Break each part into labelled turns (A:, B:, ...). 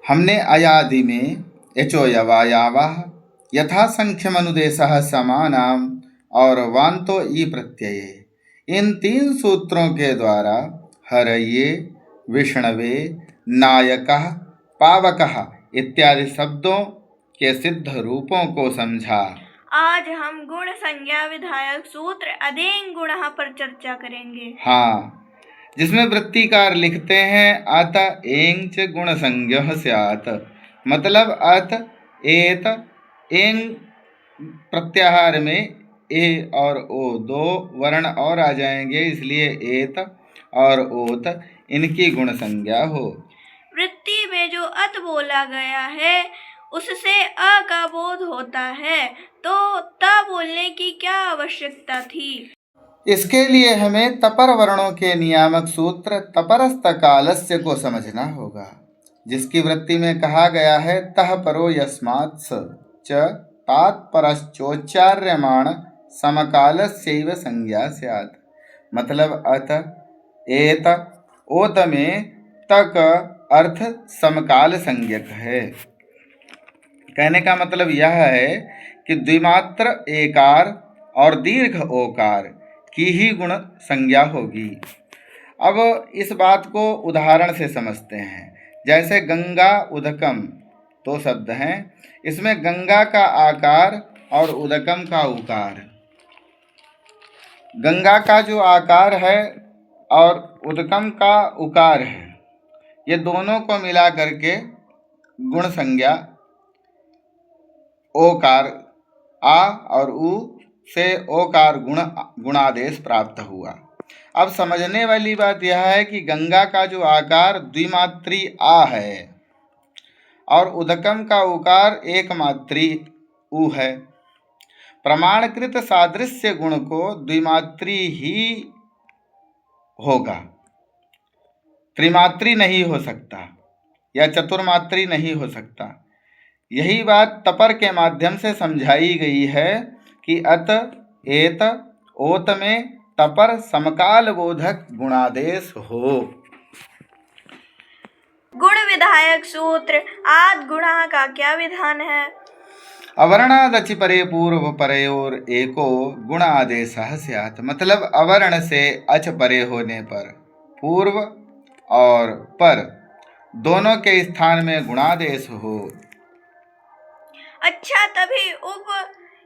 A: हमने अयादि में यचो यवायावः यथा संख्यमनुदेशः समानाम और वांतो ई प्रत्यय इन तीन सूत्रों के द्वारा हरये, विष्णवे, नायकः, पावकः इत्यादि शब्दों के सिद्ध रूपों को समझा।
B: आज हम गुण संज्ञा विधायक सूत्र अदेंग गुण पर चर्चा करेंगे।
A: हाँ, जिसमें वृत्तिकार लिखते हैं अत एंग च गुण संज्ञः स्यात्, मतलब अत एत एंग प्रत्याहार में ए और ओ दो वर्ण और आ जाएंगे, इसलिए एत और ओत इनकी गुण संज्ञा हो।
B: वृत्ति में जो अत बोला गया है उससे अ का बोध होता है, तो त बोलने की क्या आवश्यकता थी?
A: इसके लिए हमें तपर वर्णों के नियामक सूत्र तपरस्त कालस्य को समझना होगा, जिसकी वृत्ति में कहा गया है तह परो यस्मात् स च तात्परश्चोच्चार्यमाण समकालस्यैव संज्ञा स्यात्, मतलब अत एत ओत में तक अर्थ समकाल संज्ञक है। कहने का मतलब यह है कि द्विमात्र एकार और दीर्घ ओकार की ही गुण संज्ञा होगी। अब इस बात को उदाहरण से समझते हैं। जैसे गंगा उदकम दो शब्द हैं, इसमें गंगा का आकार और उदकम का उकार। गंगा का जो आकार है और उदकम का उकार है, ये दोनों को मिला करके गुण संज्ञा ओकार आ और उ से ओकार गुणादेश प्राप्त हुआ। अब समझने वाली बात यह है कि गंगा का जो आकार द्विमात्री आ है और उदकम का उकार एक मात्री उ है। प्रमाणकृत सादृश्य गुण को द्विमात्री ही होगा, त्रिमात्री नहीं हो सकता या चतुर्मात्री नहीं हो सकता। यही बात तपर के माध्यम से समझाई गई है कि अत एत ओत में तपर समकाल बोधक गुणादेश हो।
B: गुण विधायक सूत्र आद गुणा का क्या विधान है?
A: अवर्णादचि परे पूर्व परयोर एको गुण आदेशः स्यात्, मतलब अवर्ण से अच परे होने पर पूर्व और पर दोनों के स्थान में गुणादेश हो।
B: अच्छा, तभी उप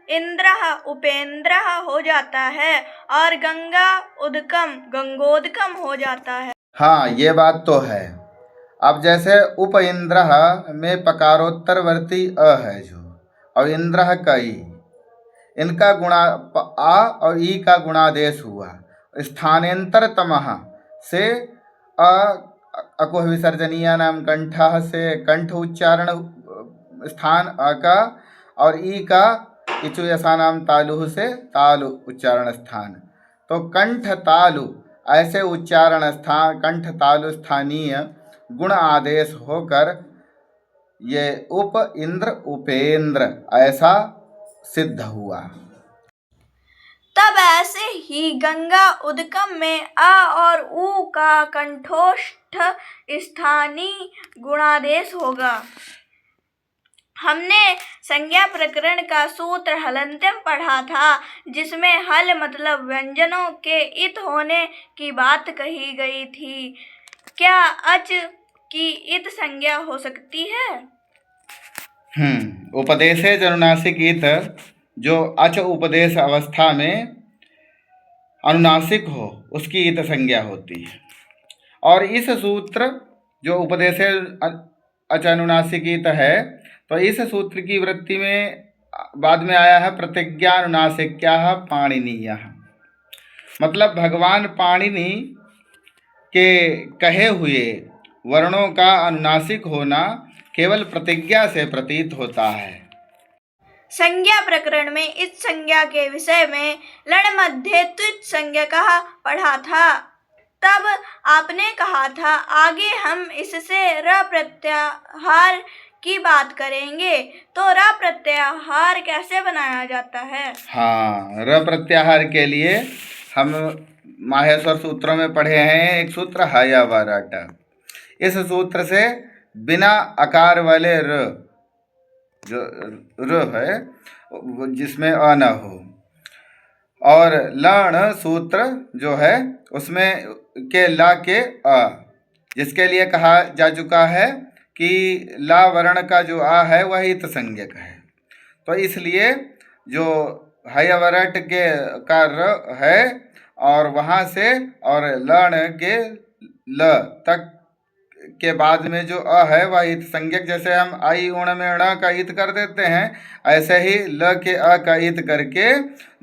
B: इंद्रः उपेंद्रः हो जाता है और गंगा उदकम गंगोदकम हो जाता है।
A: हाँ, ये बात तो है। अब जैसे उप इंद्रः में पकारोत्तरवर्ती अ है जो, और इंद्रः का ई, इनका गुणा आ और ई का गुणादेश हुआ। स्थानेंतर तमः से अकुह विसर्जनीय नाम कंठः से कंठ उच्चारण स्थान अ का, और ई का इचु यसा नाम तालु से तालु उच्चारण स्थान। तो कंठ तालु ऐसे उच्चारण स्थान कंठ तालु स्थानीय गुण आदेश होकर ये उप इंद्र उपेंद्र ऐसा सिद्ध हुआ।
B: तब ऐसे ही गंगा उदकम में अ और उ का कंठोष्ठ स्थानीय गुणादेश होगा। हमने संज्ञा प्रकरण का सूत्र हलंत्यम पढ़ा था, जिसमें हल मतलब व्यंजनों के इत होने की बात कही गई थी। क्या अच की इत संज्ञा हो सकती है?
A: उपदेशे अनुनासिक इत जो अच उपदेश अवस्था में अनुनासिक हो उसकी इत संज्ञा होती है। और इस सूत्र जो उपदेशे अच अनुनासिक इत है, तो इस सूत्र की वृत्ति में बाद में आया है प्रतिज्ञानुनासिक्याः पाणिनीयः, मतलब भगवान पाणिनि के कहे हुए वर्णों का अनुनासिक होना केवल प्रतिज्ञा से प्रतीत होता है।
B: संज्ञा प्रकरण में इस संज्ञा के विषय में लण मध्य त्वित संज्ञा कहा पढ़ा था। तब आपने कहा था आगे हम इससे र प्रत्याहार की बात करेंगे। तो र प्रत्याहार कैसे बनाया जाता है?
A: हाँ, र प्रत्याहार के लिए हम माहेश्वर सूत्रों में पढ़े हैं एक सूत्र हया वराट। इस सूत्र से बिना आकार वाले र, जो र है जिसमें अ न हो, और लण सूत्र जो है उसमें के ला के अ, जिसके लिए कहा जा चुका है कि ला वर्ण का जो आ है वह इत संज्ञक है। तो इसलिए जो हयवरट के का र है और वहाँ से और लण के ल तक के बाद में जो अ है वह इत संज्ञक, जैसे हम आई उण में ण का इत कर देते हैं, ऐसे ही ल के अ का इत करके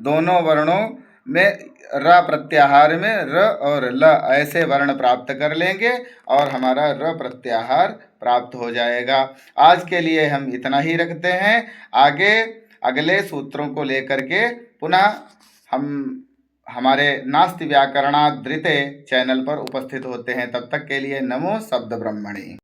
A: दोनों वर्णों में र प्रत्याहार में र और ल ऐसे वर्ण प्राप्त कर लेंगे और हमारा र प्रत्याहार प्राप्त हो जाएगा। आज के लिए हम इतना ही रखते हैं। आगे अगले सूत्रों को लेकर के पुनः हम हमारे नास्ति व्याकरणादृते चैनल पर उपस्थित होते हैं। तब तक के लिए नमो शब्द ब्रह्मणे।